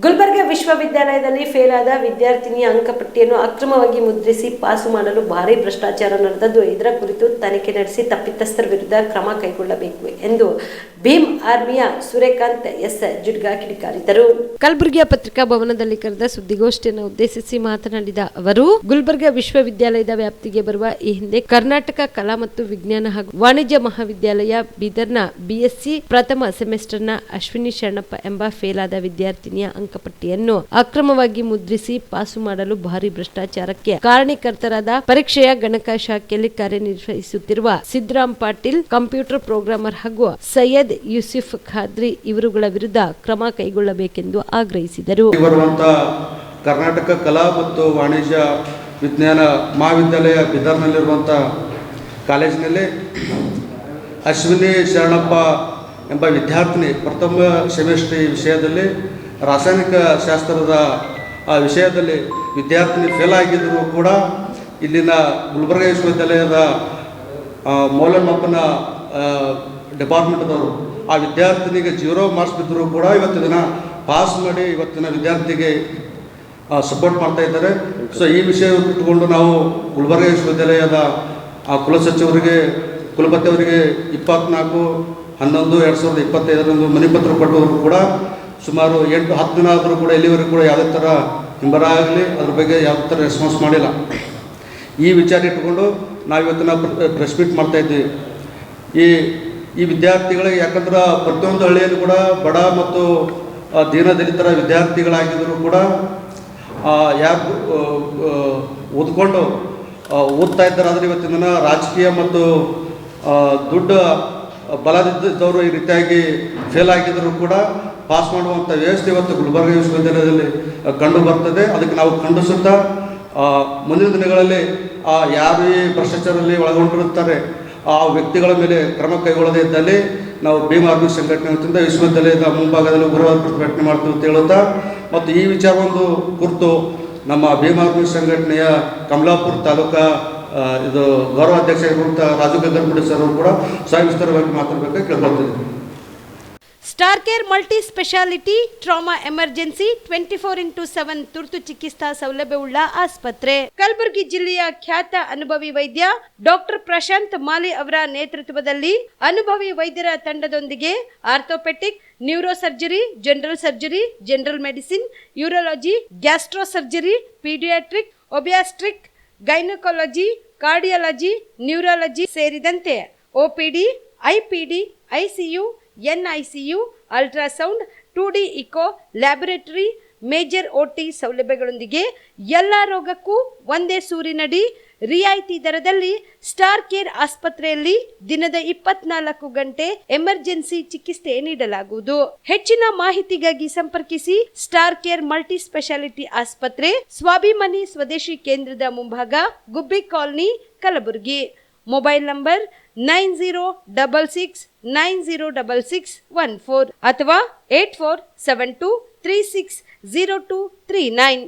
ಗುಲ್ಬರ್ಗ ವಿಶ್ವವಿದ್ಯಾಲಯದಲ್ಲಿ ಫೇಲ್ ಆದ ವಿದ್ಯಾರ್ಥಿನಿಯ ಅಂಕಪಟ್ಟಿಯನ್ನು ಅಕ್ರಮವಾಗಿ ಮುದ್ರಿಸಿ ಪಾಸು ಮಾಡಲು ಭಾರೀ ಭ್ರಷ್ಟಾಚಾರ ನಡೆದದ್ದು. ಇದರ ಕುರಿತು ತನಿಖೆ ನಡೆಸಿ ತಪ್ಪಿತಸ್ಥರ ವಿರುದ್ಧ ಕ್ರಮ ಕೈಗೊಳ್ಳಬೇಕು ಎಂದು ಭೀಮ್ ಆರ್ಮಿಯ ಸೂರ್ಯಕಾಂತ್ ಎಸ್ ಜುಡ್ಗಾ ಕಿಡಿಕಾರಿದರು. ಕಲಬುರಗಿಯ ಪತ್ರಿಕಾ ಭವನದಲ್ಲಿ ಕರೆದ ಸುದ್ದಿಗೋಷ್ಠಿಯನ್ನು ಉದ್ದೇಶಿಸಿ ಮಾತನಾಡಿದ ಅವರು, ಗುಲ್ಬರ್ಗ ವಿಶ್ವವಿದ್ಯಾಲಯದ ವ್ಯಾಪ್ತಿಗೆ ಬರುವ ಈ ಹಿಂದೆ ಕರ್ನಾಟಕ ಕಲಾ ಮತ್ತು ವಿಜ್ಞಾನ ಹಾಗೂ ವಾಣಿಜ್ಯ ಮಹಾವಿದ್ಯಾಲಯ ಬೀದರ್ನ ಬಿಎಸ್ಸಿ ಪ್ರಥಮ ಸೆಮಿಸ್ಟರ್ನ ಅಶ್ವಿನಿ ಶರಣಪ್ಪ ಎಂಬ ಫೇಲ್ ಆದ ವಿದ್ಯಾರ್ಥಿನಿಯ ಅಂಕಪಟ್ಟಿಯನ್ನು ಅಕ್ರಮವಾಗಿ ಮುದ್ರಿಸಿ ಪಾಸು ಮಾಡಲು ಭಾರಿ ಭ್ರಷ್ಟಾಚಾರಕ್ಕೆ ಕಾರಣೀಕರ್ತರಾದ ಪರೀಕ್ಷೆಯ ಗಣಕ ಶಾಖೆಯಲ್ಲಿ ಕಾರ್ಯನಿರ್ವಹಿಸುತ್ತಿರುವ ಸಿದ್ದರಾಮ್ ಪಾಟೀಲ್, ಕಂಪ್ಯೂಟರ್ ಪ್ರೋಗ್ರಾಮರ್ ಹಾಗೂ ಸೈಯದ್ ಯೂಸುಫ್ ಖಾದ್ರಿ ಇವರುಗಳ ವಿರುದ್ಧ ಕ್ರಮ ಕೈಗೊಳ್ಳಬೇಕೆಂದು ಆಗ್ರಹಿಸಿದರು. ಕರ್ನಾಟಕ ಕಲಾ ಮತ್ತು ವಾಣಿಜ್ಯ ವಿಜ್ಞಾನ ಮಹಾವಿದ್ಯಾಲಯ ಬೀದರ್ನಲ್ಲಿರುವಂತಹ ಕಾಲೇಜಿನಲ್ಲಿ ಅಶ್ವಿನಿ ಶರಣಪ್ಪ ಎಂಬ ವಿದ್ಯಾರ್ಥಿನಿ ಪ್ರಥಮ ಸೆಮಿಸ್ಟರ್ ವಿಷಯದಲ್ಲಿ ರಾಸಾಯನಿಕ ಶಾಸ್ತ್ರದ ವಿಷಯದಲ್ಲಿ ವಿದ್ಯಾರ್ಥಿನಿ ಫೇಲ್ ಆಗಿದ್ದರೂ ಕೂಡ ಇಲ್ಲಿನ ಗುಲ್ಬರ್ಗ ವಿಶ್ವವಿದ್ಯಾಲಯದ ಮೌಲ್ಯಮಾಪನ ಡಿಪಾರ್ಟ್ಮೆಂಟ್ದವರು ಆ ವಿದ್ಯಾರ್ಥಿನಿಗೆ 0 ಮಾರ್ಕ್ಸ್ ಬಿದ್ದರೂ ಕೂಡ ಇವತ್ತು ದಿನ ಪಾಸ್ ಮಾಡಿ ಇವತ್ತಿನ ವಿದ್ಯಾರ್ಥಿಗೆ ಸಪೋರ್ಟ್ ಮಾಡ್ತಾ ಇದ್ದಾರೆ. ಸೊ ಈ ವಿಷಯ ಇಟ್ಟುಕೊಂಡು ನಾವು ಗುಲ್ಬರ್ಗ ವಿಶ್ವವಿದ್ಯಾಲಯದ ಕುಲಸಚಿವರಿಗೆ, ಕುಲಪತಿ ಅವರಿಗೆ 24/11/2025 ಮನವಿ ಪತ್ರ ಕೊಟ್ಟವರು ಕೂಡ ಸುಮಾರು 8-10 ದಿನ ಆದರೂ ಕೂಡ ಇಲ್ಲಿವರೆಗೂ ಕೂಡ ಯಾವುದೇ ಥರ ಹಿಂಬರ ಆಗಲಿ ಅದ್ರ ಬಗ್ಗೆ ಯಾವುದೇ ಥರ ರೆಸ್ಪಾನ್ಸ್ ಮಾಡಿಲ್ಲ. ಈ ವಿಚಾರ ಇಟ್ಕೊಂಡು ನಾವಿವತ್ತು ಪ್ರೆಸ್ ಮೀಟ್ ಮಾಡ್ತಾಯಿದ್ವಿ. ಈ ವಿದ್ಯಾರ್ಥಿಗಳಿಗೆ ಯಾಕಂದ್ರೆ ಪ್ರತಿಯೊಂದು ಹಳ್ಳಿಯಲ್ಲಿ ಕೂಡ ಬಡ ಮತ್ತು ದೀನದಲಿತರ ವಿದ್ಯಾರ್ಥಿಗಳಾಗಿದ್ದರೂ ಕೂಡ ಯಾರು ಓದ್ಕೊಂಡು ಓದ್ತಾ ಇದ್ದಾರೆ. ಆದರೆ ಇವತ್ತಿನ ದಿನ ರಾಜಕೀಯ ಮತ್ತು ದುಡ್ಡು ಬಲದಿದ್ದವರು ಈ ರೀತಿಯಾಗಿ ಫೇಲ್ ಆಗಿದ್ದರೂ ಕೂಡ ಪಾಸ್ ಮಾಡುವಂಥ ವ್ಯವಸ್ಥೆ ಇವತ್ತು ಗುಲ್ಬರ್ಗ ವಿಶ್ವವಿದ್ಯಾಲಯದಲ್ಲಿ ಕಂಡು ಬರ್ತದೆ. ಅದಕ್ಕೆ ನಾವು ಖಂಡಿಸುತ್ತಾ ಮುಂದಿನ ದಿನಗಳಲ್ಲಿ ಯಾರು ಈ ಭ್ರಷ್ಟಾಚಾರದಲ್ಲಿ ಒಳಗೊಂಡಿರುತ್ತಾರೆ ಆ ವ್ಯಕ್ತಿಗಳ ಮೇಲೆ ಕ್ರಮ ಕೈಗೊಳ್ಳದೇ ಇದ್ದಲ್ಲಿ ನಾವು ಭೀಮ್ ಆರ್ಮಿ ಸಂಘಟನೆ ವತಿಯಿಂದ ವಿಶ್ವವಿದ್ಯಾಲಯದ ಮುಂಭಾಗದಲ್ಲಿ ಗುರುವಾರ ಪ್ರತಿಭಟನೆ ಮಾಡ್ತೀವಿ ಅಂತ ಹೇಳುತ್ತಾ, ಮತ್ತು ಈ ವಿಚಾರವೊಂದು ಕುರಿತು ನಮ್ಮ ಭೀಮ್ ಆರ್ಮಿ ಸಂಘಟನೆಯ ಕಮಲಾಪುರ ತಾಲೂಕಾ ಗೌರವಾಧ್ಯಕ್ಷ ಇರುವಂಥ ರಾಜು ಗಗನ್ಗುಡಿ ಸರ್ ಅವರು ಕೂಡ ಸವಿಸ್ತಾರವಾಗಿ ಮಾತಾಡಬೇಕಾಗಿ ಕೇಳ್ಕೊಳ್ತಿದ್ದೀವಿ. Star care multi speciality trauma emergency 24x7 ತುರ್ತು ಚಿಕಿತ್ಸಾ ಸೌಲಭ್ಯವುಳ್ಳ ಆಸ್ಪತ್ರೆ. ಕಲಬುರಗಿ ಜಿಲ್ಲೆಯ ಖ್ಯಾತ ಅನುಭವಿ ವೈದ್ಯ ಡಾಕ್ಟರ್ ಪ್ರಶಾಂತ್ ಮಾಲಿ ಅವರ ನೇತೃತ್ವದಲ್ಲಿ ಅನುಭವಿ ವೈದ್ಯರ ತಂಡದೊಂದಿಗೆ orthopaedic, neuro surgery, general surgery, general medicine, urology, gastro surgery, paediatric, obstetric, gynaecology, cardiology, neurology ಸೇರಿದಂತೆ OPD, IPD, ICU, NICU, ultrasound, 2D echo, laboratory, major OT ಸೌಲಭ್ಯಗಳೊಂದಿಗೆ ಎಲ್ಲ ರೋಗಕ್ಕೂ ಒಂದೇ ಸೂರಿನಡಿ ರಿಯಾಯಿತಿ ದರದಲ್ಲಿ ಸ್ಟಾರ್ ಕೇರ್ ಆಸ್ಪತ್ರೆಯಲ್ಲಿ ದಿನದ 24 ಗಂಟೆ ಎಮರ್ಜೆನ್ಸಿ ಚಿಕಿತ್ಸೆ ನೀಡಲಾಗುವುದು. ಹೆಚ್ಚಿನ ಮಾಹಿತಿಗಾಗಿ ಸಂಪರ್ಕಿಸಿ ಸ್ಟಾರ್ ಕೇರ್ ಮಲ್ಟಿ ಸ್ಪೆಷಾಲಿಟಿ ಆಸ್ಪತ್ರೆ, ಸ್ವಾಭಿಮಾನಿ ಸ್ವದೇಶಿ ಕೇಂದ್ರದ ಮುಂಭಾಗ, ಗುಬ್ಬಿ ಕಾಲನಿ, ಕಲಬುರಗಿ. ಮೊಬೈಲ್ ನಂಬರ್ 9066906614 ಅಥವಾ 8472360239.